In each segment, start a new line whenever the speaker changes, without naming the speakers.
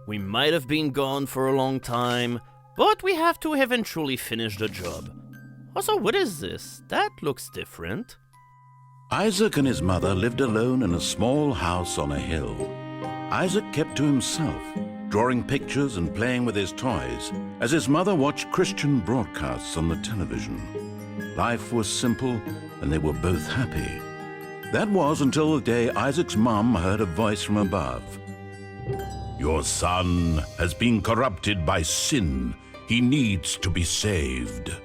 We might have been gone for a long time, but we have to eventually finish the job. Also, what is this? That looks different.
Isaac and his mother lived alone in a small house on a hill. Isaac kept to himself, drawing pictures and playing with his toys, as his mother watched Christian broadcasts on the television. Life was simple, and they were both happy. That was until the day Isaac's mom heard a voice from above. "Your son has been corrupted by sin. He needs to be saved."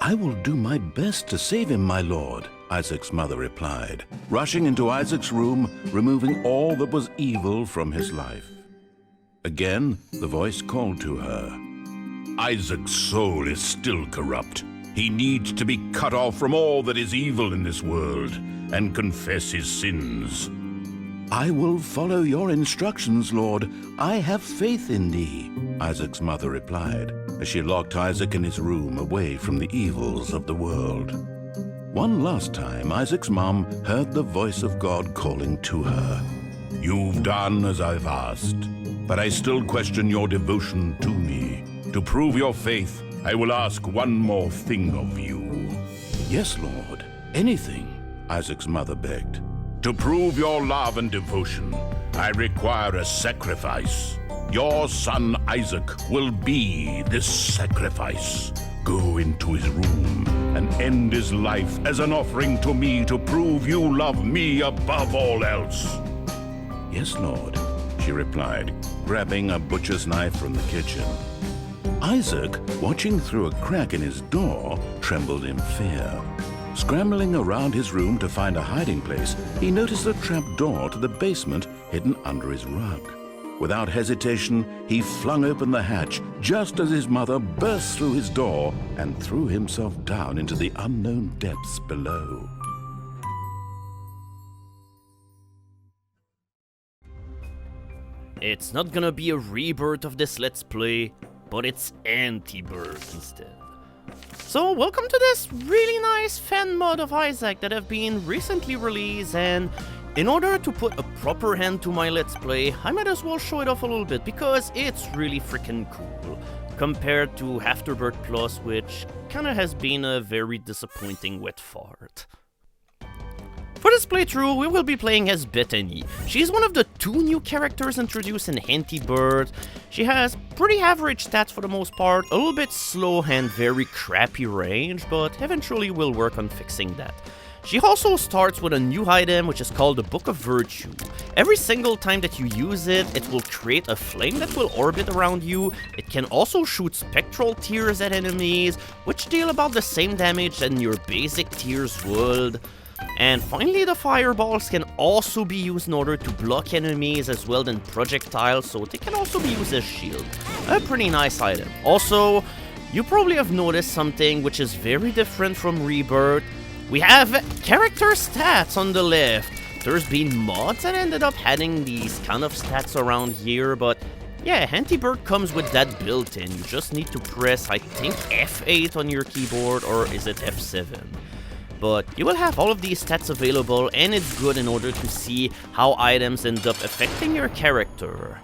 "I will do my best to save him, my lord," Isaac's mother replied, rushing into Isaac's room, removing all that was evil from his life. Again, the voice called to her. "Isaac's soul is still corrupt. He needs to be cut off from all that is evil in this world and confess his sins." "I will follow your instructions, Lord. I have faith in thee," Isaac's mother replied, as she locked Isaac in his room away from the evils of the world. One last time, Isaac's mom heard the voice of God calling to her. "You've done as I've asked, but I still question your devotion to me. To prove your faith, I will ask one more thing of you." "Yes, Lord, anything," Isaac's mother begged. "To prove your love and devotion, I require a sacrifice. Your son Isaac will be this sacrifice. Go into his room and end his life as an offering to me to prove you love me above all else." "Yes, Lord," she replied, grabbing a butcher's knife from the kitchen. Isaac, watching through a crack in his door, trembled in fear. Scrambling around his room to find a hiding place, he noticed a trap door to the basement hidden under his rug. Without hesitation, he flung open the hatch just as his mother burst through his door and threw himself down into the unknown depths below.
It's not gonna be a rebirth of this Let's Play, but it's Antibirth instead. So, welcome to this really nice fan mod of Isaac that have been recently released, and in order to put a proper end to my Let's Play, I might as well show it off a little bit, because it's really freaking cool, compared to Afterbirth Plus, which kinda has been a very disappointing wet fart. For this playthrough, we will be playing as Bethany. She's one of the 2 new characters introduced in Antibirth. She has pretty average stats for the most part, a little bit slow and very crappy range, but eventually we'll work on fixing that. She also starts with a new item, which is called the Book of Virtue. Every single time that you use it, it will create a flame that will orbit around you. It can also shoot spectral tears at enemies, which deal about the same damage than your basic tears would. And finally, the fireballs can also be used in order to block enemies as well as projectiles, so they can also be used as shield. A pretty nice item. Also, you probably have noticed something which is very different from Rebirth. We have character stats on the left. There's been mods that ended up adding these kind of stats around here, but yeah, Antibirth comes with that built in. You just need to press, I think, F8 on your keyboard, or is it F7? But you will have all of these stats available, and it's good in order to see how items end up affecting your character.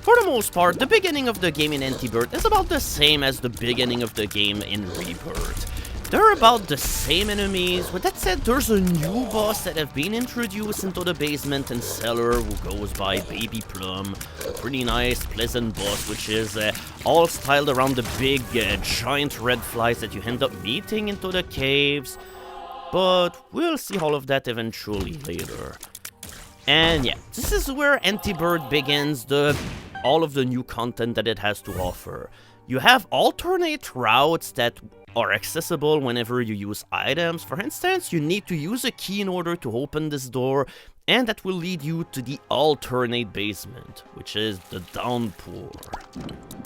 For the most part, the beginning of the game in Antibirth is about the same as the beginning of the game in Rebirth. They're about the same enemies. With that said, there's a new boss that have been introduced into the basement and cellar who goes by Baby Plum. A pretty nice, pleasant boss, which is all styled around the big, giant red flies that you end up meeting into the caves. But we'll see all of that eventually later. And yeah, this is where Antibirth begins all of the new content that it has to offer. You have alternate routes that are accessible whenever you use items. For instance, you need to use a key in order to open this door, and that will lead you to the alternate basement, which is the downpour.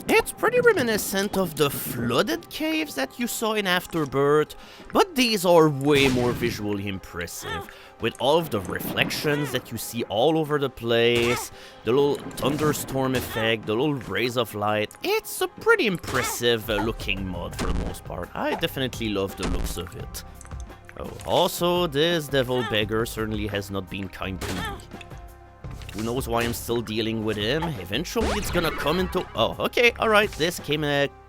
It's pretty reminiscent of the flooded caves that you saw in Afterbirth, but these are way more visually impressive, with all of the reflections that you see all over the place, the little thunderstorm effect, the little rays of light. It's a pretty impressive looking mod for the most part. I definitely love the looks of it. Oh, also, this devil beggar certainly has not been kind to me. Who knows why I'm still dealing with him? Eventually it's gonna come into... Oh, okay, alright, this came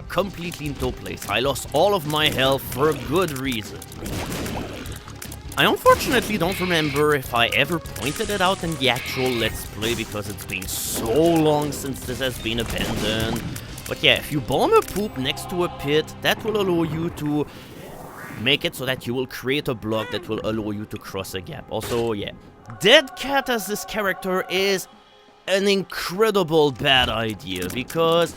completely into place. I lost all of my health for a good reason. I unfortunately don't remember if I ever pointed it out in the actual Let's Play because it's been so long since this has been abandoned. But yeah, if you bomb a poop next to a pit, that will allow you to make it so that you will create a block that will allow you to cross a gap. Also, yeah, Dead Cat as this character is an incredible bad idea because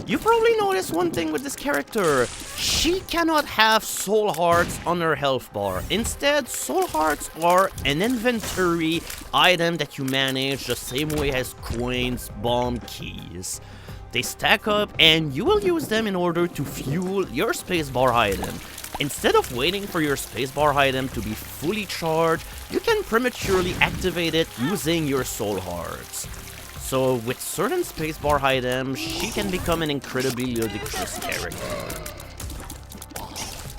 you probably noticed one thing with this character. She cannot have soul hearts on her health bar. Instead, soul hearts are an inventory item that you manage the same way as coins, bomb, keys. They stack up and you will use them in order to fuel your spacebar item. Instead of waiting for your spacebar item to be fully charged, you can prematurely activate it using your soul hearts. So with certain spacebar items, she can become an incredibly ludicrous character.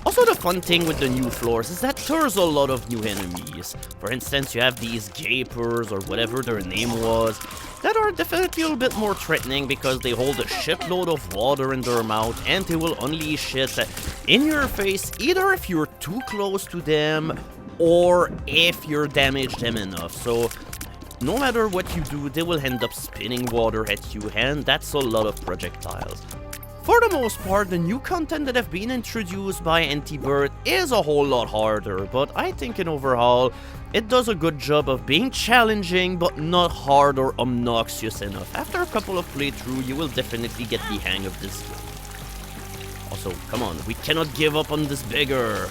Also, the fun thing with the new floors is that there's a lot of new enemies. For instance, you have these gapers or whatever their name was that are definitely a little bit more threatening because they hold a shitload of water in their mouth and they will unleash it in your face either if you're too close to them or if you're damaged them enough. So no matter what you do, they will end up spinning water at you, and that's a lot of projectiles. For the most part, the new content that have been introduced by Antibirth is a whole lot harder, but I think in overall, it does a good job of being challenging, but not hard or obnoxious enough. After a couple of playthroughs, you will definitely get the hang of this game. Also, come on, we cannot give up on this beggar.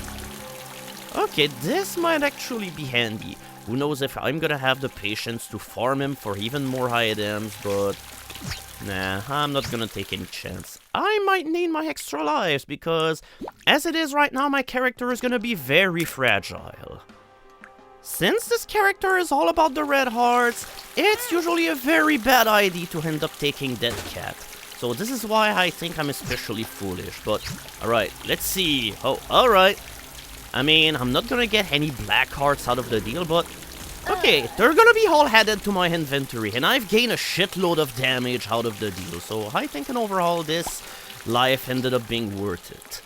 Okay, this might actually be handy. Who knows if I'm gonna have the patience to farm him for even more items, but nah, I'm not gonna take any chance. I might need my extra lives because as it is right now, my character is gonna be very fragile. Since this character is all about the red hearts, it's usually a very bad idea to end up taking Dead Cat. So this is why I think I'm especially foolish, but alright, let's see. Oh, alright. I mean, I'm not gonna get any black hearts out of the deal, but okay, they're gonna be all added to my inventory, and I've gained a shitload of damage out of the deal, so I think in overall this life ended up being worth it.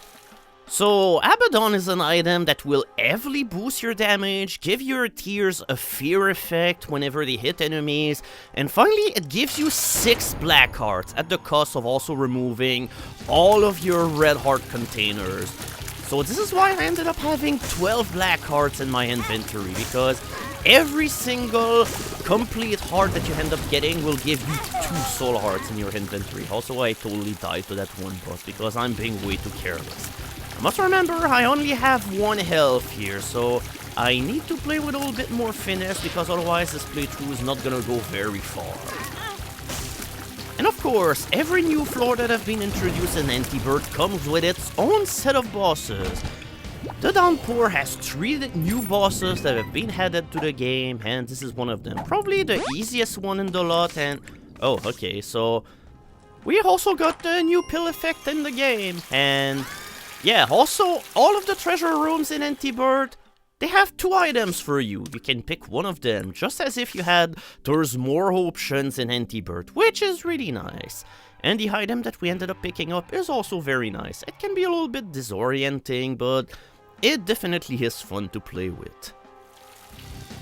So, Abaddon is an item that will heavily boost your damage, give your tears a fear effect whenever they hit enemies, and finally it gives you 6 black hearts at the cost of also removing all of your red heart containers. So this is why I ended up having 12 black hearts in my inventory, because every single complete heart that you end up getting will give you 2 soul hearts in your inventory. Also, I totally died to that one boss because I'm being way too careless. I must remember I only have 1 health here, so I need to play with a little bit more finesse because otherwise this playthrough is not gonna go very far. And of course, every new floor that have been introduced in Antibirth comes with its own set of bosses. The Downpour has 3 new bosses that have been added to the game, and this is one of them. Probably the easiest one in the lot, and... oh, okay, so... we also got the new pill effect in the game, and... yeah, also, all of the treasure rooms in Antibirth, they have 2 items for you. You can pick one of them, just as if you had there's more options in Antibirth, which is really nice. And the item that we ended up picking up is also very nice. It can be a little bit disorienting, but it definitely is fun to play with.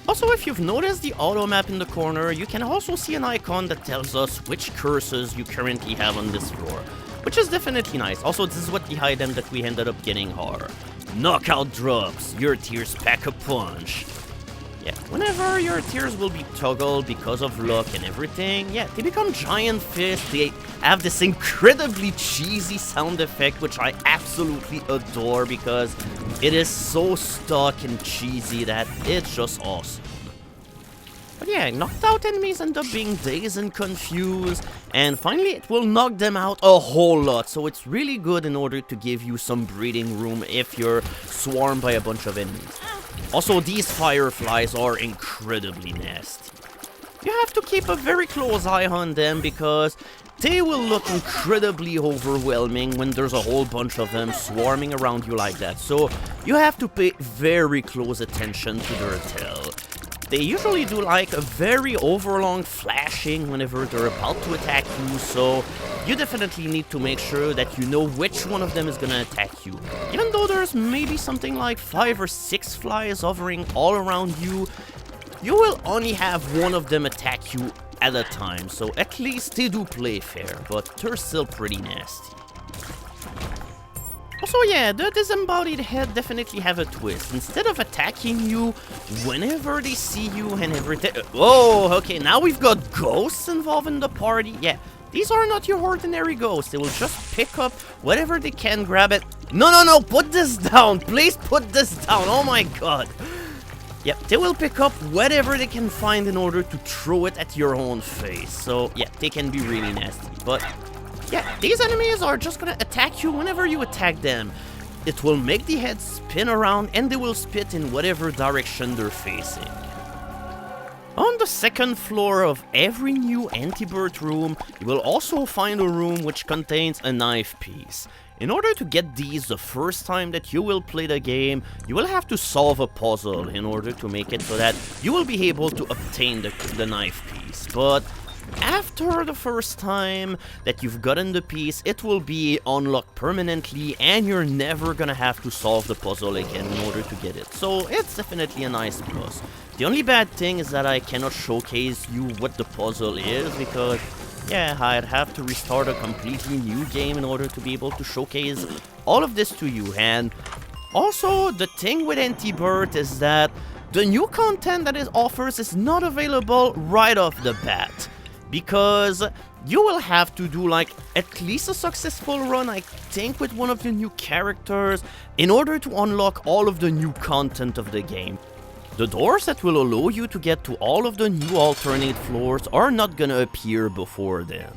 Also, if you've noticed the auto map in the corner, you can also see an icon that tells us which curses you currently have on this floor, which is definitely nice. Also, this is what the item that we ended up getting are. Knockout drops, your tears pack a punch. Yeah, whenever your tears will be toggled because of luck and everything, yeah, they become giant fists. They have this incredibly cheesy sound effect, which I absolutely adore because it is so stuck and cheesy that it's just awesome. But yeah, knocked out enemies end up being dazed and confused, and finally it will knock them out a whole lot, so it's really good in order to give you some breathing room if you're swarmed by a bunch of enemies. Also, these fireflies are incredibly nasty. You have to keep a very close eye on them because they will look incredibly overwhelming when there's a whole bunch of them swarming around you like that, so you have to pay very close attention to their tail. cave, they usually do like a very overlong flashing whenever they're about to attack you, so you definitely need to make sure that you know which one of them is gonna attack you. Even though there's maybe something like 5 or 6 flies hovering all around you, you will only have one of them attack you at a time, so at least they do play fair, but they're still pretty nasty. Also, yeah, the disembodied head definitely have a twist. Instead of attacking you whenever they see you and everything... Oh, okay, now we've got ghosts involved in the party. Yeah, these are not your ordinary ghosts. They will just pick up whatever they can, grab it. No, put this down. Please put this down. Oh my god. Yep, they will pick up whatever they can find in order to throw it at your own face. So, yeah, they can be really nasty, but... yeah, these enemies are just gonna attack you whenever you attack them. It will make the head spin around and they will spit in whatever direction they're facing. On the second floor of every new Antibirth room, you will also find a room which contains a knife piece. In order to get these the first time that you will play the game, you will have to solve a puzzle in order to make it so that you will be able to obtain the knife piece. But after the first time that you've gotten the piece, it will be unlocked permanently and you're never gonna have to solve the puzzle again in order to get it. So it's definitely a nice plus. The only bad thing is that I cannot showcase you what the puzzle is because, yeah, I'd have to restart a completely new game in order to be able to showcase all of this to you. And also, the thing with Antibirth is that the new content that it offers is not available right off the bat. Because you will have to do like at least a successful run, I think, with one of the new characters in order to unlock all of the new content of the game. The doors that will allow you to get to all of the new alternate floors are not gonna appear before then.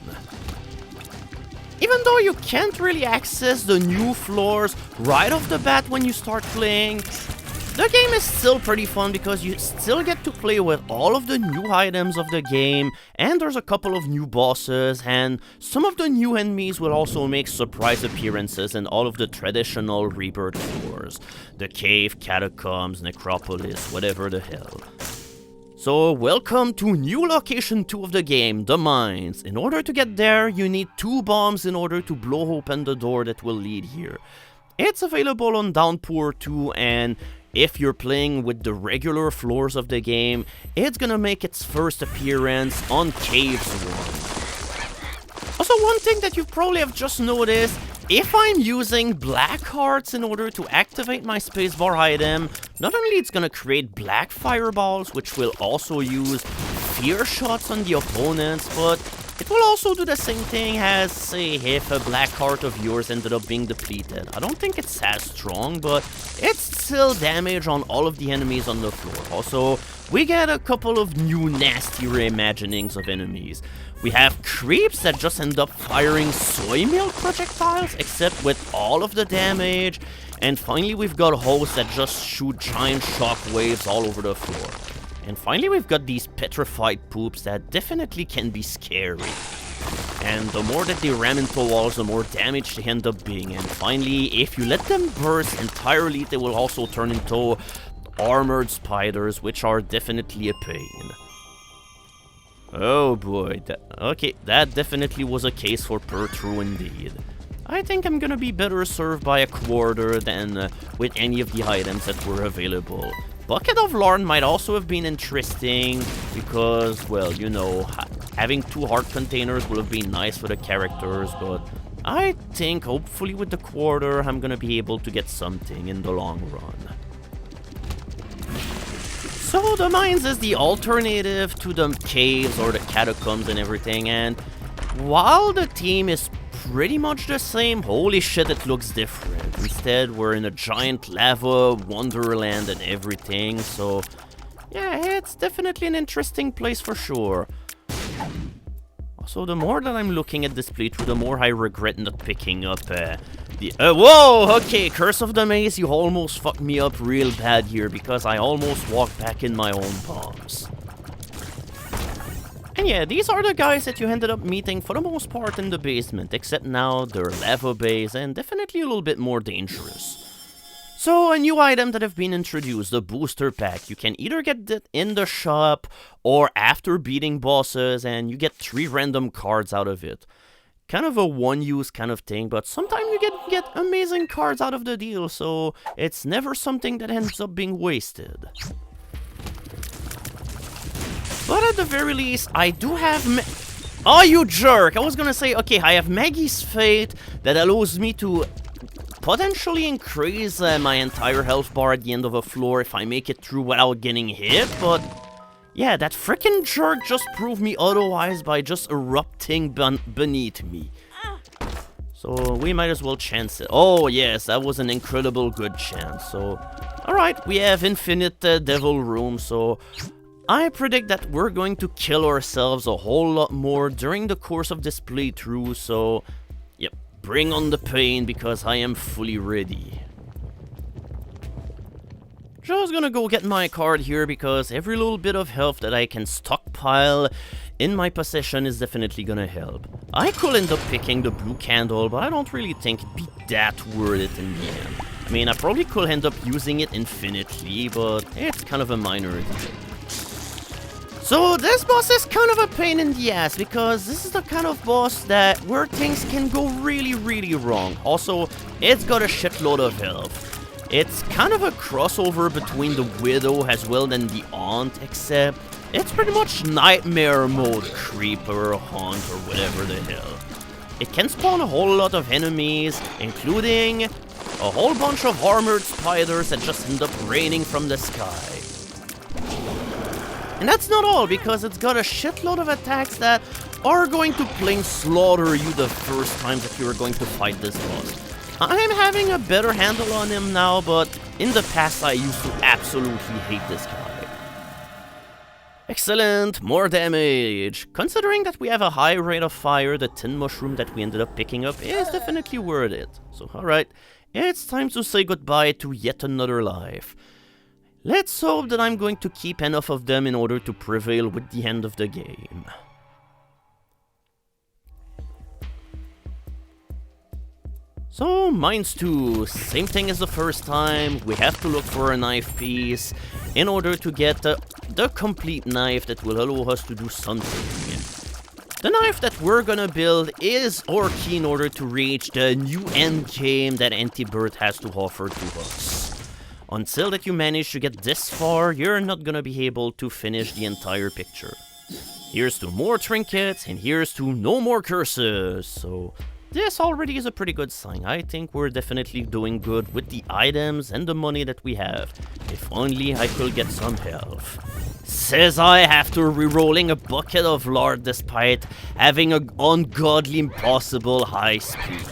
Even though you can't really access the new floors right off the bat when you start playing, the game is still pretty fun because you still get to play with all of the new items of the game, and there's a couple of new bosses, and some of the new enemies will also make surprise appearances in all of the traditional Rebirth floors. The cave, catacombs, necropolis, whatever the hell. So welcome to new location 2 of the game, the mines. In order to get there, you need 2 bombs in order to blow open the door that will lead here. It's available on Downpour 2, and if you're playing with the regular floors of the game, it's gonna make its first appearance on Caves 1. Also, one thing that you probably have just noticed, if I'm using black hearts in order to activate my spacebar item, not only it's gonna create black fireballs, which will also use fear shots on the opponents, but it will also do the same thing as, say, if a black heart of yours ended up being depleted. I don't think it's as strong, but it's still damage on all of the enemies on the floor. Also, we get a couple of new nasty reimaginings of enemies. We have creeps that just end up firing soy milk projectiles, except with all of the damage. And finally, we've got hosts that just shoot giant shockwaves all over the floor. And finally, we've got these petrified poops that definitely can be scary. And the more that they ram into walls, the more damage they end up being. And finally, if you let them burst entirely, they will also turn into armored spiders, which are definitely a pain. Oh boy, that definitely was a case for Pertru indeed. I think I'm gonna be better served by a quarter than with any of the items that were available. Bucket of Larn might also have been interesting, because, well, you know, having 2 heart containers would have been nice for the characters, but I think, hopefully with the quarter, I'm gonna be able to get something in the long run. So, the mines is the alternative to the caves or the catacombs and everything, and while the theme is pretty much the same, holy shit, it looks different. Instead, we're in a giant lava wonderland and everything, so yeah, it's definitely an interesting place for sure. Also, the more that I'm looking at this playthrough, the more I regret not picking up whoa! Okay, Curse of the Maze, you almost fucked me up real bad here, because I almost walked back in my own bombs. And yeah, these are the guys that you ended up meeting for the most part in the basement, except now they're lava based and definitely a little bit more dangerous. So, a new item that have been introduced, the booster pack. You can either get it in the shop or after beating bosses, and you get 3 random cards out of it. Kind of a one-use kind of thing, but sometimes you get amazing cards out of the deal, so it's never something that ends up being wasted. But at the very least, I do have... Oh, you jerk! I was gonna say, okay, I have Maggie's Fate that allows me to potentially increase my entire health bar at the end of a floor if I make it through without getting hit, but... yeah, that frickin' jerk just proved me otherwise by just erupting beneath me. So we might as well chance it. Oh yes, that was an incredible good chance. So, alright, we have infinite devil room, so I predict that we're going to kill ourselves a whole lot more during the course of this playthrough, so yep, bring on the pain because I am fully ready. Just gonna go get my card here because every little bit of health that I can stockpile in my possession is definitely gonna help. I could end up picking the blue candle, but I don't really think it'd be that worth it in the end. I mean, I probably could end up using it infinitely, but it's kind of a minor thing. So this boss is kind of a pain in the ass because this is the kind of boss that where things can go really, really wrong. Also, it's got a shitload of health. It's kind of a crossover between the Widow as well and the Aunt, except it's pretty much nightmare mode creeper, haunt, or whatever the hell. It can spawn a whole lot of enemies, including a whole bunch of armored spiders that just end up raining from the sky. And that's not all, because it's got a shitload of attacks that are going to plain slaughter you the first time that you're going to fight this boss. I'm having a better handle on him now, but in the past I used to absolutely hate this guy. Excellent, more damage. Considering that we have a high rate of fire, the tin mushroom that we ended up picking up is definitely worth it. So alright, it's time to say goodbye to yet another life. Let's hope that I'm going to keep enough of them in order to prevail with the end of the game. So, mines too, same thing as the first time, we have to look for a knife piece in order to get the complete knife that will allow us to do something. The knife that we're gonna build is our key in order to reach the new endgame that Antibirth has to offer to us. Until that you manage to get this far, you're not gonna be able to finish the entire picture. Here's to more trinkets, and here's to no more curses, so... this already is a pretty good sign. I think we're definitely doing good with the items and the money that we have. If only I could get some health. Says I after re-rolling a bucket of lard despite having an ungodly impossible high speed.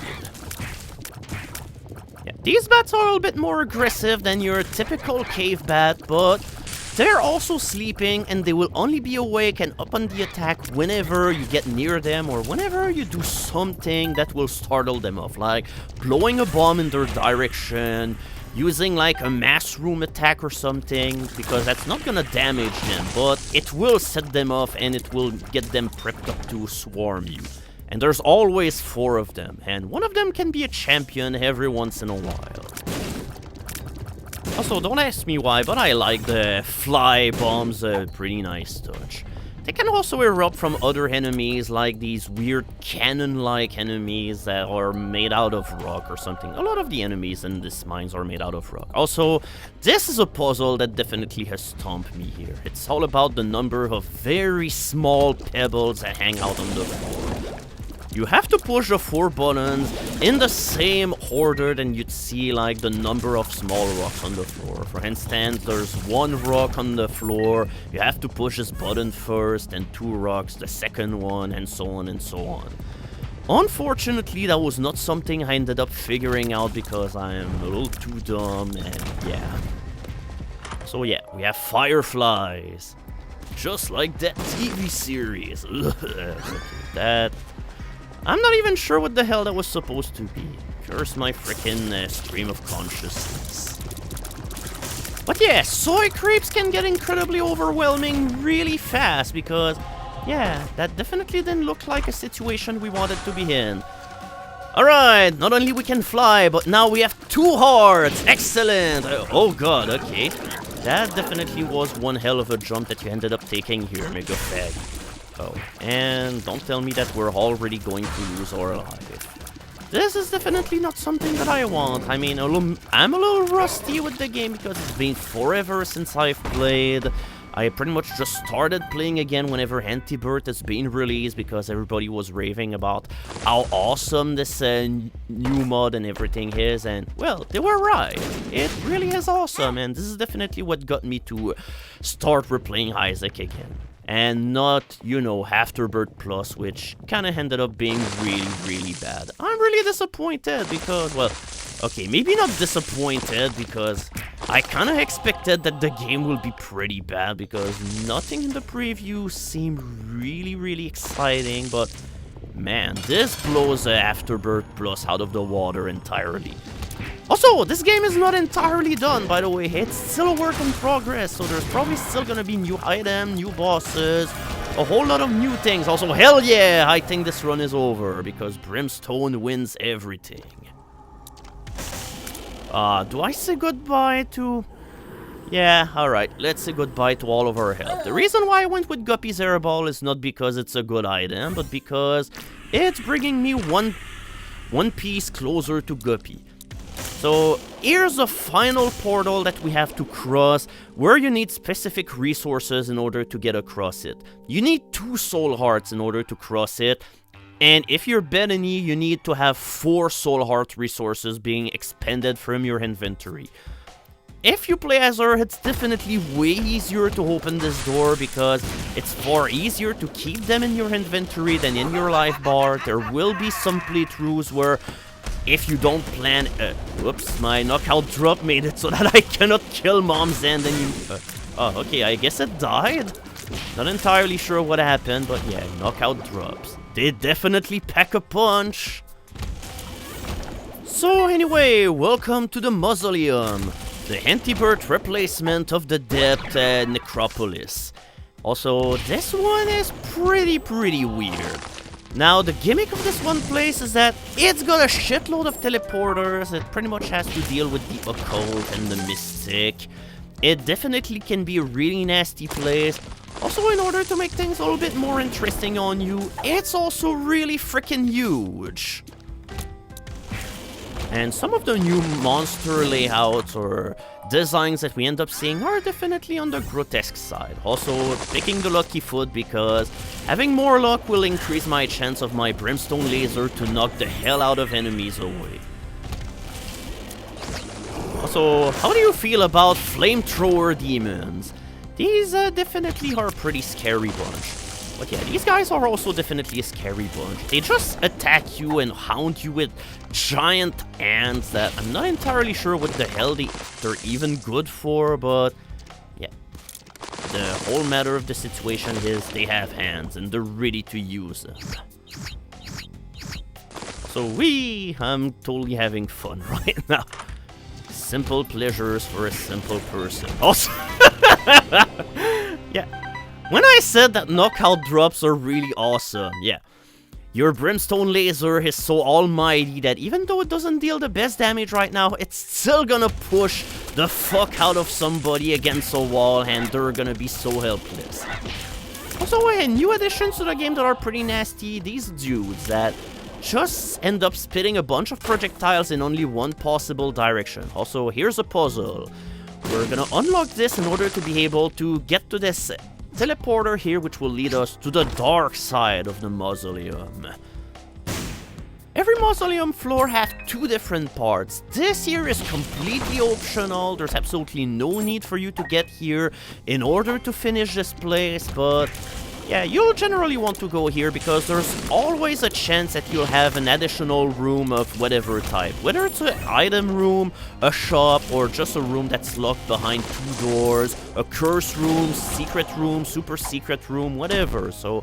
Yeah, these bats are a little bit more aggressive than your typical cave bat, but they're also sleeping and they will only be awake and up on the attack whenever you get near them or whenever you do something that will startle them off, like blowing a bomb in their direction, using like a mass room attack or something, because that's not gonna damage them, but it will set them off and it will get them prepped up to swarm you. And there's always 4 of them, and one of them can be a champion every once in a while. Also, don't ask me why, but I like the fly bombs, a pretty nice touch. They can also erupt from other enemies, like these weird cannon-like enemies that are made out of rock or something. A lot of the enemies in these mines are made out of rock. Also, this is a puzzle that definitely has stumped me here. It's all about the number of very small pebbles that hang out on the floor. You have to push the 4 buttons in the same order than you'd see like the number of small rocks on the floor. For instance, there's 1 rock on the floor, you have to push this button first, and 2 rocks, the second one, and so on and so on. Unfortunately, that was not something I ended up figuring out because I am a little too dumb, and yeah. So yeah, we have fireflies. Just like that TV series. That... I'm not even sure what the hell that was supposed to be. Curse my frickin' stream of consciousness. But yeah, soy creeps can get incredibly overwhelming really fast because, yeah, that definitely didn't look like a situation we wanted to be in. Alright, not only we can fly, but now we have 2 hearts. Excellent. Oh god, okay. That definitely was one hell of a jump that you ended up taking here, Mega Fag. Oh, and don't tell me that we're already going to lose our life. This is definitely not something that I want. I mean, I'm a little rusty with the game because it's been forever since I've played. I pretty much just started playing again whenever Antibirth has been released because everybody was raving about how awesome this new mod and everything is, and well, they were right. It really is awesome, and this is definitely what got me to start replaying Isaac again. And not, you know, Afterbirth Plus, which kind of ended up being really, really bad. I'm really disappointed because, well, okay, maybe not disappointed because I kind of expected that the game will be pretty bad because nothing in the preview seemed really, really exciting, but man, this blows Afterbirth Plus out of the water entirely. Also, this game is not entirely done, by the way. It's still a work in progress, so there's probably still gonna be new items, new bosses, a whole lot of new things. Also, hell yeah, I think this run is over because Brimstone wins everything. Do I say goodbye to... Yeah, alright, let's say goodbye to all of our health. The reason why I went with Guppy's Airball is not because it's a good item, but because it's bringing me one piece closer to Guppy. So, here's a final portal that we have to cross, where you need specific resources in order to get across it. You need 2 soul hearts in order to cross it, and if you're Bethany, you need to have 4 soul heart resources being expended from your inventory. If you play as her, it's definitely way easier to open this door because it's far easier to keep them in your inventory than in your life bar. There will be some playthroughs where if you don't plan... whoops, my knockout drop made it so that I cannot kill Mom's end and you... oh, okay, I guess it died. Not entirely sure what happened, but yeah, knockout drops. They definitely pack a punch. So anyway, welcome to the mausoleum. The Antibirth replacement of the Depth Necropolis. Also, this one is pretty weird. Now, the gimmick of this one place is that it's got a shitload of teleporters. It pretty much has to deal with the occult and the mystic. It definitely can be a really nasty place. Also, in order to make things a little bit more interesting on you, it's also really freaking huge. And some of the new monster layouts or designs that we end up seeing are definitely on the grotesque side. Also, picking the lucky foot because having more luck will increase my chance of my brimstone laser to knock the hell out of enemies away. Also, how do you feel about flamethrower demons? These definitely are a pretty scary bunch. But yeah, these guys are also definitely a scary bunch. They just attack you and hound you with giant ants that I'm not entirely sure what the hell they're even good for, but yeah. The whole matter of the situation is they have hands and they're ready to use them. So I'm totally having fun right now. Simple pleasures for a simple person. Also, yeah. When I said that knockout drops are really awesome, yeah. Your brimstone laser is so almighty that even though it doesn't deal the best damage right now, it's still gonna push the fuck out of somebody against a wall and they're gonna be so helpless. Also, new additions to the game that are pretty nasty, these dudes that just end up spitting a bunch of projectiles in only one possible direction. Also, here's a puzzle. We're gonna unlock this in order to be able to get to this teleporter here, which will lead us to the dark side of the mausoleum. Every mausoleum floor has 2 different parts. This here is completely optional. There's absolutely no need for you to get here in order to finish this place, but yeah, you'll generally want to go here because there's always a chance that you'll have an additional room of whatever type. Whether it's an item room, a shop, or just a room that's locked behind 2 doors, a curse room, secret room, super secret room, whatever. So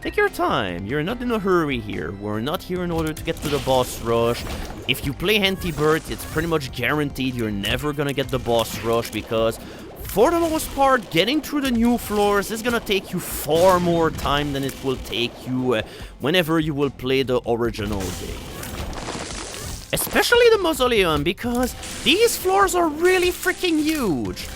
take your time. You're not in a hurry here. We're not here in order to get to the boss rush. If you play Antibirth, it's pretty much guaranteed you're never gonna get the boss rush because for the most part, getting through the new floors is gonna take you far more time than it will take you whenever you will play the original game. Especially the mausoleum, because these floors are really freaking huge.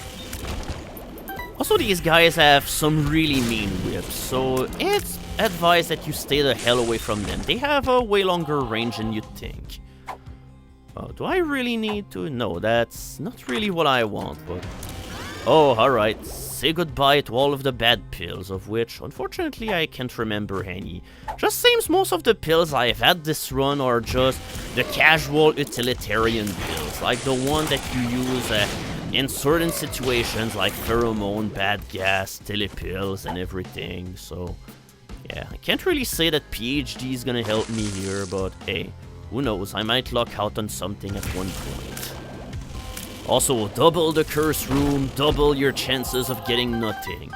Also, these guys have some really mean whips, so it's advised that you stay the hell away from them. They have a way longer range than you'd think. Do I really need to? No, that's not really what I want, but... Oh, alright. Say goodbye to all of the bad pills, of which, unfortunately, I can't remember any. Just seems most of the pills I've had this run are just the casual utilitarian pills, like the one that you use in certain situations, like pheromone, bad gas, telepills, and everything, so... Yeah, I can't really say that PhD is gonna help me here, but hey, who knows, I might luck out on something at one point. Also, double the curse room, double your chances of getting nothing.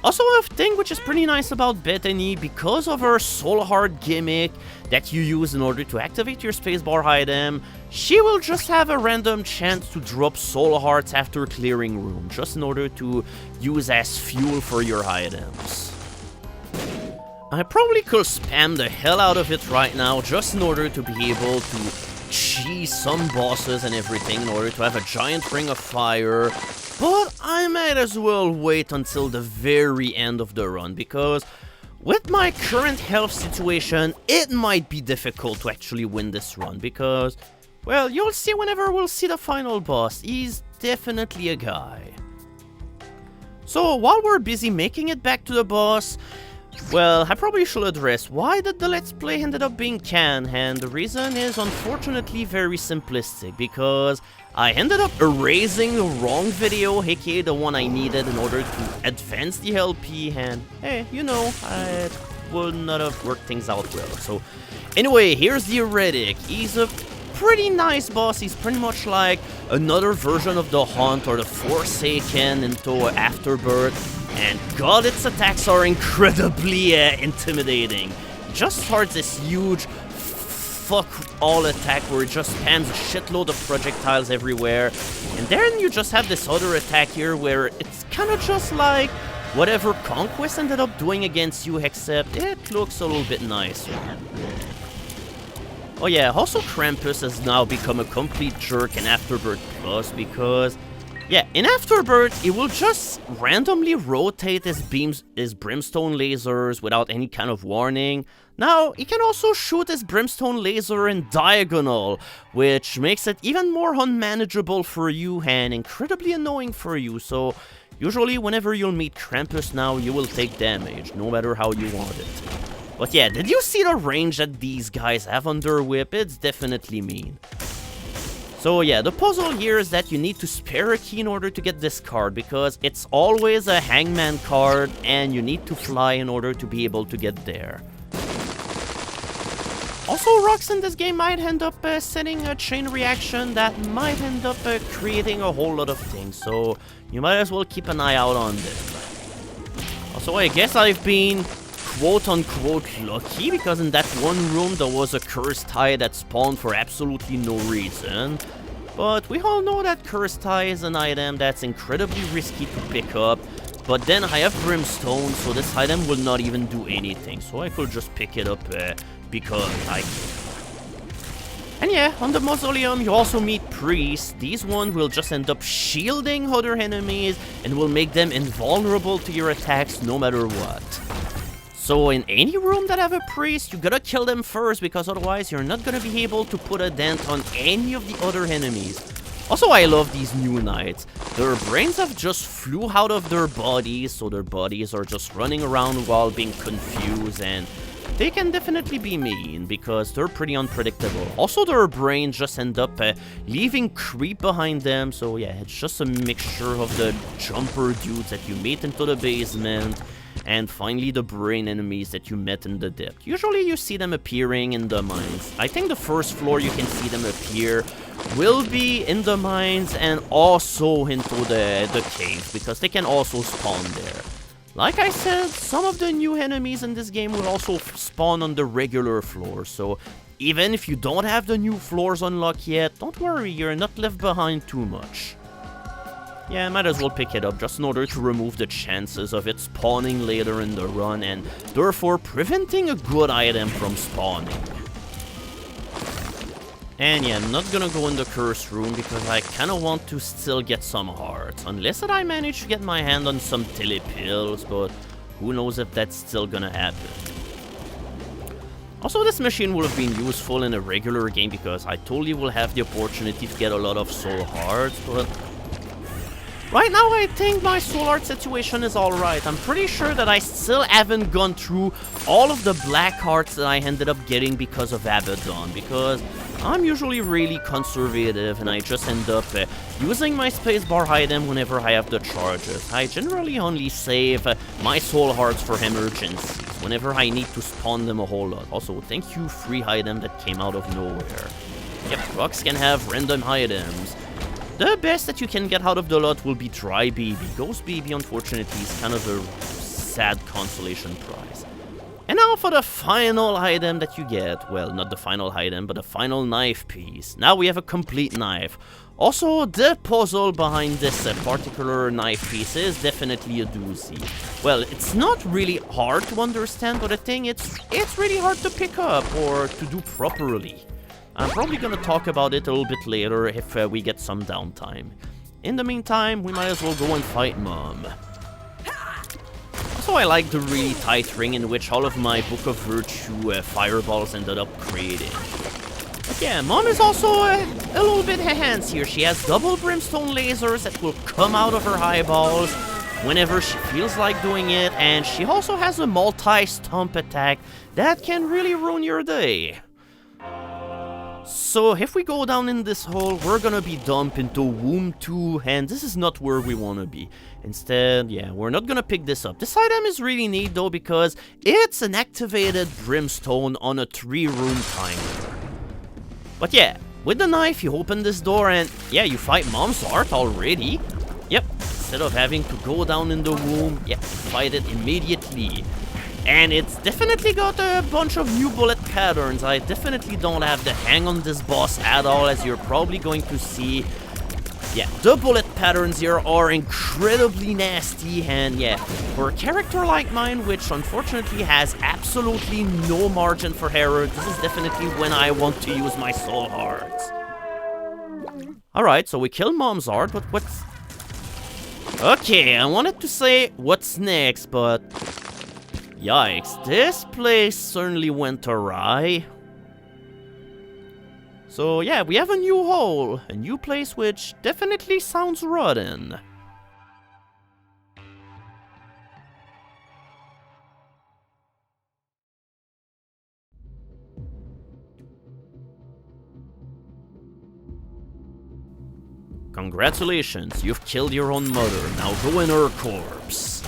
Also, a thing which is pretty nice about Bethany, because of her soul heart gimmick that you use in order to activate your spacebar item, she will just have a random chance to drop soul hearts after clearing room, just in order to use as fuel for your items. I probably could spam the hell out of it right now, just in order to be able to cheese some bosses and everything in order to have a giant ring of fire, but I might as well wait until the very end of the run, because with my current health situation, it might be difficult to actually win this run, because, well, you'll see whenever we'll see the final boss. He's definitely a guy. So, while we're busy making it back to the boss, well, I probably should address why did the Let's Play ended up being canned, and the reason is unfortunately very simplistic, because I ended up erasing the wrong video, aka the one I needed in order to advance the LP, and hey, you know, I would not have worked things out well. So, anyway, here's the Heretic. He's a pretty nice boss. He's pretty much like another version of the Hunt or the Forsaken into Afterbirth. And god, its attacks are incredibly intimidating. It just starts this huge fuck-all attack where it just spams a shitload of projectiles everywhere. And then you just have this other attack here where it's kind of just like whatever Conquest ended up doing against you, except it looks a little bit nicer. Oh yeah, also Krampus has now become a complete jerk in Afterbirth Plus, because... yeah, in Afterbirth, it will just randomly rotate his brimstone lasers without any kind of warning. Now, he can also shoot his brimstone laser in diagonal, which makes it even more unmanageable for you and incredibly annoying for you. So, usually whenever you'll meet Krampus now, you will take damage, no matter how you want it. But yeah, did you see the range that these guys have on their whip? It's definitely mean. So yeah, the puzzle here is that you need to spare a key in order to get this card, because it's always a hangman card and you need to fly in order to be able to get there. Also, rocks in this game might end up setting a chain reaction that might end up creating a whole lot of things, so you might as well keep an eye out on them. Also, I guess I've been quote-unquote lucky, because in that one room there was a cursed tie that spawned for absolutely no reason. But we all know that cursed tie is an item that's incredibly risky to pick up. But then I have Brimstone, so this item will not even do anything. So I could just pick it up because I can. And yeah, on the Mausoleum you also meet priests. These ones will just end up shielding other enemies and will make them invulnerable to your attacks no matter what. So in any room that have a priest, you gotta kill them first, because otherwise you're not gonna be able to put a dent on any of the other enemies. Also, I love these new knights. Their brains have just flew out of their bodies, so their bodies are just running around while being confused, and they can definitely be mean, because they're pretty unpredictable. Also, their brains just end up leaving creep behind them, so yeah, it's just a mixture of the jumper dudes that you meet into the basement, and finally the brain enemies that you met in the depth. Usually you see them appearing in the mines. I think the first floor you can see them appear will be in the mines and also into the caves, because they can also spawn there. Like I said, some of the new enemies in this game will also spawn on the regular floor, so even if you don't have the new floors unlocked yet, don't worry, you're not left behind too much. Yeah, I might as well pick it up just in order to remove the chances of it spawning later in the run, and therefore preventing a good item from spawning. And yeah, I'm not gonna go in the curse room because I kinda want to still get some hearts. Unless that I manage to get my hand on some tele pills, but who knows if that's still gonna happen. Also, this machine would have been useful in a regular game because I totally will have the opportunity to get a lot of soul hearts, but right now I think my soul heart situation is alright. I'm pretty sure that I still haven't gone through all of the black hearts that I ended up getting because of Abaddon, because I'm usually really conservative and I just end up using my spacebar item whenever I have the charges. I generally only save my soul hearts for emergencies, whenever I need to spawn them a whole lot. Also, thank you, free item that came out of nowhere. Yep, rocks can have random items. The best that you can get out of the lot will be Dry Baby. Ghost Baby, unfortunately, is kind of a sad consolation prize. And now for the final item that you get. Well, not the final item, but the final knife piece. Now we have a complete knife. Also, the puzzle behind this particular knife piece is definitely a doozy. Well, it's not really hard to understand, but I think it's really hard to pick up or to do properly. I'm probably gonna talk about it a little bit later if we get some downtime. In the meantime, we might as well go and fight Mom. Also, I like the really tight ring in which all of my Book of Virtue fireballs ended up creating. But yeah, Mom is also a little bit hands here. She has double brimstone lasers that will come out of her eyeballs whenever she feels like doing it, and she also has a multi-stomp attack that can really ruin your day. So if we go down in this hole, we're gonna be dumped into Womb 2, and this is not where we wanna be. Instead, yeah, we're not gonna pick this up. This item is really neat though because it's an activated brimstone on a 3-room timer. But yeah, with the knife you open this door and yeah, you fight Mom's heart already. Yep, instead of having to go down in the womb, yeah, fight it immediately. And it's definitely got a bunch of new bullet patterns. I definitely don't have the hang on this boss at all, as you're probably going to see. Yeah, the bullet patterns here are incredibly nasty, and yeah, for a character like mine, which unfortunately has absolutely no margin for error, this is definitely when I want to use my soul hearts. Alright, so we kill Mom's heart, but what's... Okay, I wanted to say what's next, but... Yikes, this place certainly went awry. So yeah, we have a new hole, a new place which definitely sounds rotten. Congratulations, you've killed your own mother, now go in her corpse.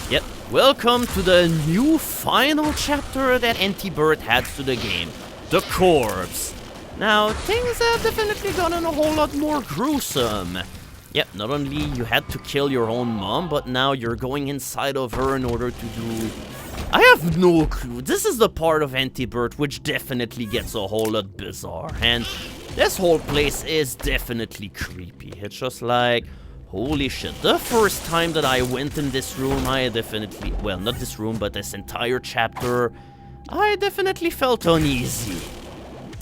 Yep, welcome to the new final chapter that Antibirth adds to the game, the corpse. Now, things have definitely gotten a whole lot more gruesome. Yep, not only you had to kill your own mom, but now you're going inside of her in order to do... I have no clue. This is the part of Antibirth which definitely gets a whole lot bizarre, and this whole place is definitely creepy. It's just like... Holy shit, the first time that I went in this room, I definitely, well, not this room, but this entire chapter, I definitely felt uneasy.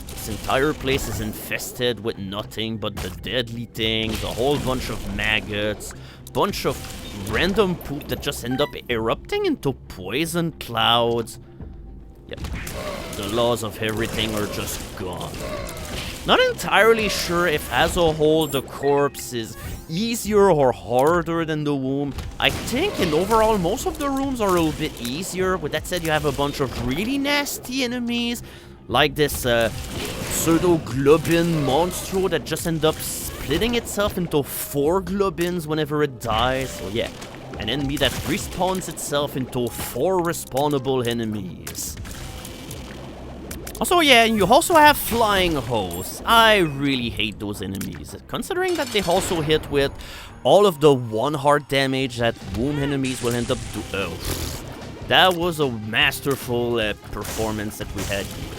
This entire place is infested with nothing but the deadly things, a whole bunch of maggots, bunch of random poop that just end up erupting into poison clouds. Yep, the laws of everything are just gone. Not entirely sure if as a whole the corpse is easier or harder than the womb. I think in overall most of the rooms are a little bit easier. With that said, you have a bunch of really nasty enemies, like this pseudo-globin monstro that just end up splitting itself into 4 globins whenever it dies. So yeah, an enemy that respawns itself into 4 respawnable enemies. Also, yeah, you also have flying hosts. I really hate those enemies, considering that they also hit with all of the 1 heart damage that womb enemies will end up doing. Oh, that was a masterful performance that we had here.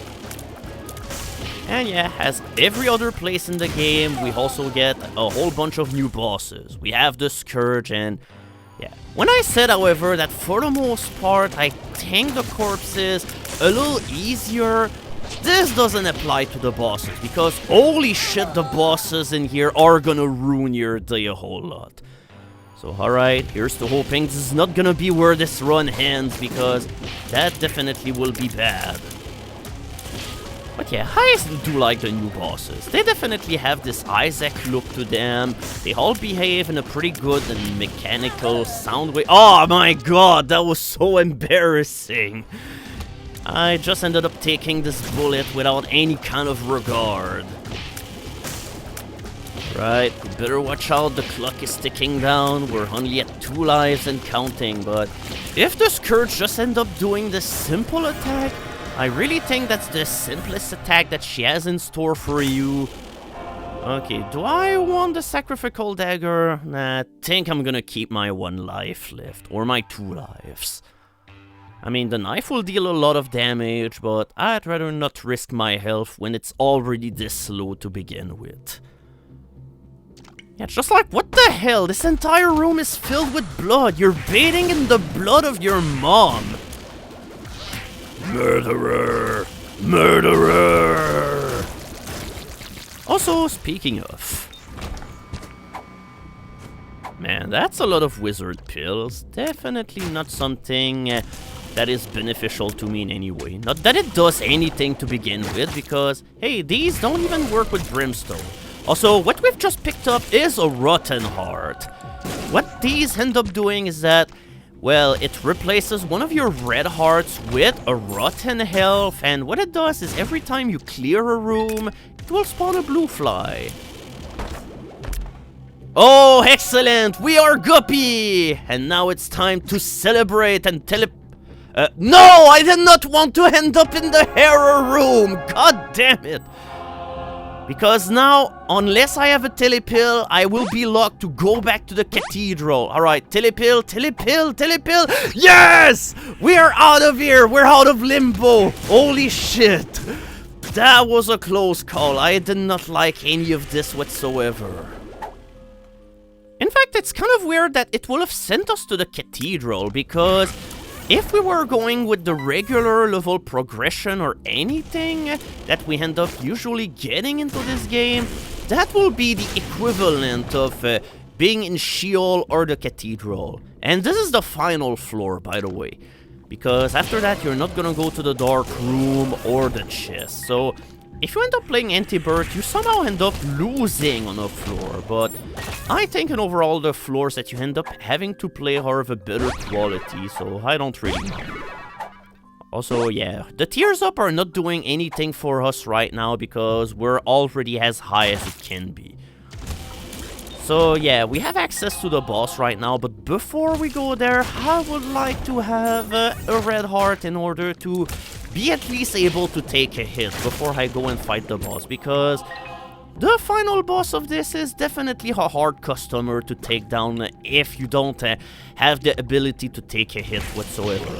And yeah, as every other place in the game, we also get a whole bunch of new bosses. We have the Scourge and... yeah. When I said, however, that for the most part, I think the corpse is a little easier, this doesn't apply to the bosses, because holy shit, the bosses in here are gonna ruin your day a whole lot. So alright, here's to hoping this is not gonna be where this run ends, because that definitely will be bad. But yeah, I do like the new bosses. They definitely have this Isaac look to them. They all behave in a pretty good and mechanical sound way. Oh my god, that was so embarrassing. I just ended up taking this bullet without any kind of regard. Right, we better watch out, the clock is ticking down. We're only at 2 lives and counting, but if the Scourge just end up doing this simple attack, I really think that's the simplest attack that she has in store for you. Okay, do I want the Sacrificial Dagger? Nah, I think I'm gonna keep my 1 life left, or my 2 lives. I mean, the knife will deal a lot of damage, but I'd rather not risk my health when it's already this low to begin with. Yeah, it's just like, what the hell? This entire room is filled with blood. You're bathing in the blood of your mom. Murderer! Murderer! Also, speaking of... Man, that's a lot of wizard pills. Definitely not something that is beneficial to me in any way. Not that it does anything to begin with, because, hey, these don't even work with brimstone. Also, what we've just picked up is a rotten heart. What these end up doing is that, well, it replaces one of your red hearts with a rotten health, and what it does is every time you clear a room, it will spawn a blue fly. Oh, excellent! We are Guppy! And now it's time to celebrate and no! I did not want to end up in the error room! God damn it! Because now, unless I have a telepill, I will be locked to go back to the cathedral. Alright, telepill, telepill, telepill. Yes! We are out of here! We're out of limbo! Holy shit! That was a close call. I did not like any of this whatsoever. In fact, it's kind of weird that it will have sent us to the cathedral, because if we were going with the regular level progression or anything that we end up usually getting into this game, that will be the equivalent of being in Sheol or the cathedral. And this is the final floor, by the way, because after that you're not gonna go to the dark room or the chest. So if you end up playing Antibirth, you somehow end up losing on a floor, but I think in overall the floors that you end up having to play are of a better quality, so I don't really mind. Also, yeah, the tiers up are not doing anything for us right now because we're already as high as it can be. So yeah, we have access to the boss right now, but before we go there, I would like to have a red heart in order to be at least able to take a hit before I go and fight the boss, because the final boss of this is definitely a hard customer to take down if you don't have the ability to take a hit whatsoever.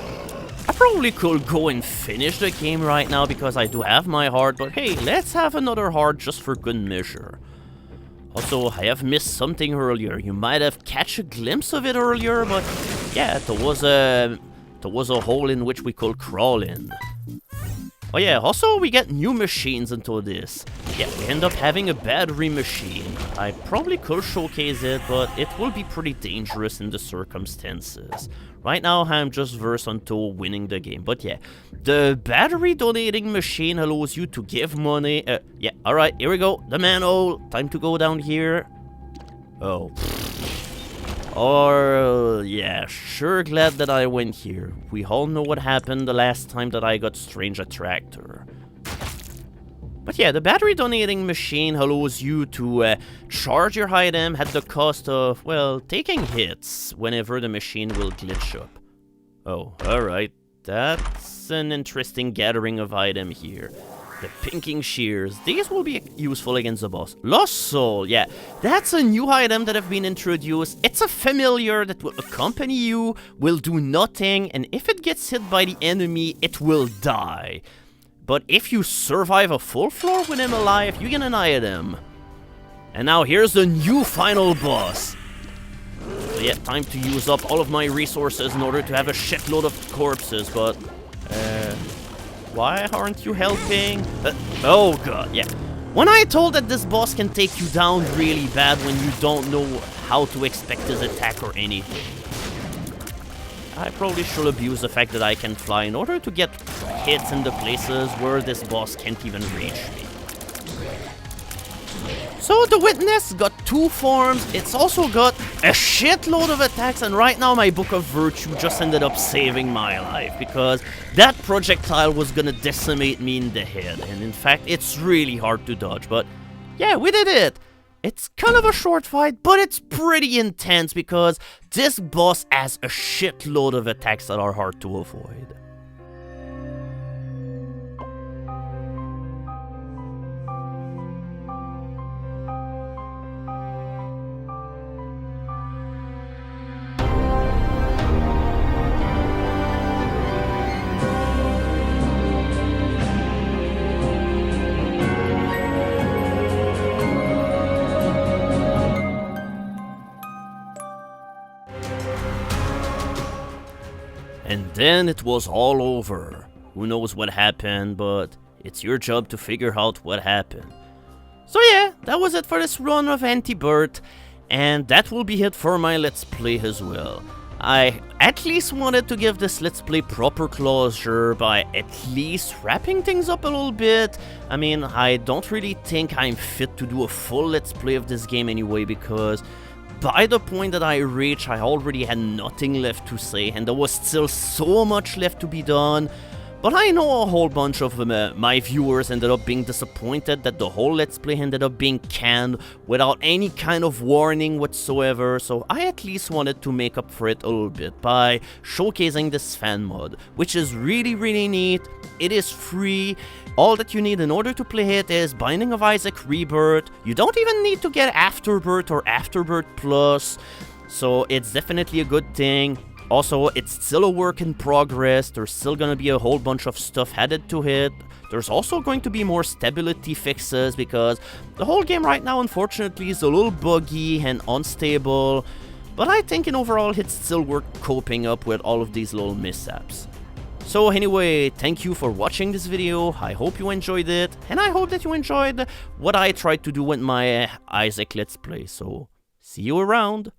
I probably could go and finish the game right now because I do have my heart, but hey, let's have another heart just for good measure. Also, I have missed something earlier. You might have catch a glimpse of it earlier, but yeah, there was a hole in which we could crawl in. Oh yeah, also we get new machines into this. Yeah, we end up having a battery machine. I probably could showcase it, but it will be pretty dangerous in the circumstances. Right now I'm just versed until winning the game, but yeah. The battery donating machine allows you to give money. Yeah, alright, here we go. The manhole. Time to go down here. Oh. Yeah, sure glad that I went here. We all know what happened the last time that I got Strange Attractor. But yeah, the battery donating machine allows you to charge your item at the cost of, well, taking hits whenever the machine will glitch up. Oh, alright. That's an interesting gathering of item here. The Pinking Shears. These will be useful against the boss. Lost Soul, yeah. That's a new item that have been introduced. It's a familiar that will accompany you, will do nothing, and if it gets hit by the enemy, it will die. But if you survive a full floor with him alive, you get an item. And now here's the new final boss. So yeah, time to use up all of my resources in order to have a shitload of corpses, but... Why aren't you helping? Oh god, yeah. When I told that this boss can take you down really bad when you don't know how to expect his attack or anything. I probably should abuse the fact that I can fly in order to get hits in the places where this boss can't even reach me. So the Witness got 2 forms, it's also got a shitload of attacks, and right now my Book of Virtue just ended up saving my life, because that projectile was gonna decimate me in the head, and in fact it's really hard to dodge, but yeah, we did it! It's kind of a short fight, but it's pretty intense because this boss has a shitload of attacks that are hard to avoid. And then it was all over. Who knows what happened, but it's your job to figure out what happened. So yeah, that was it for this run of Antibirth, and that will be it for my Let's Play as well. I at least wanted to give this Let's Play proper closure by at least wrapping things up a little bit. I mean, I don't really think I'm fit to do a full Let's Play of this game anyway, because by the point that I reached, I already had nothing left to say, and there was still so much left to be done. But I know a whole bunch of my viewers ended up being disappointed that the whole Let's Play ended up being canned without any kind of warning whatsoever, so I at least wanted to make up for it a little bit by showcasing this fan mod, which is really neat. It is free. All that you need in order to play it is Binding of Isaac Rebirth. You don't even need to get Afterbirth or Afterbirth Plus, so it's definitely a good thing. Also, it's still a work in progress. There's still gonna be a whole bunch of stuff added to it. There's also going to be more stability fixes because the whole game right now, unfortunately, is a little buggy and unstable. But I think in overall, it's still worth coping up with all of these little mishaps. So anyway, thank you for watching this video. I hope you enjoyed it, and I hope that you enjoyed what I tried to do with my Isaac Let's Play. So, see you around.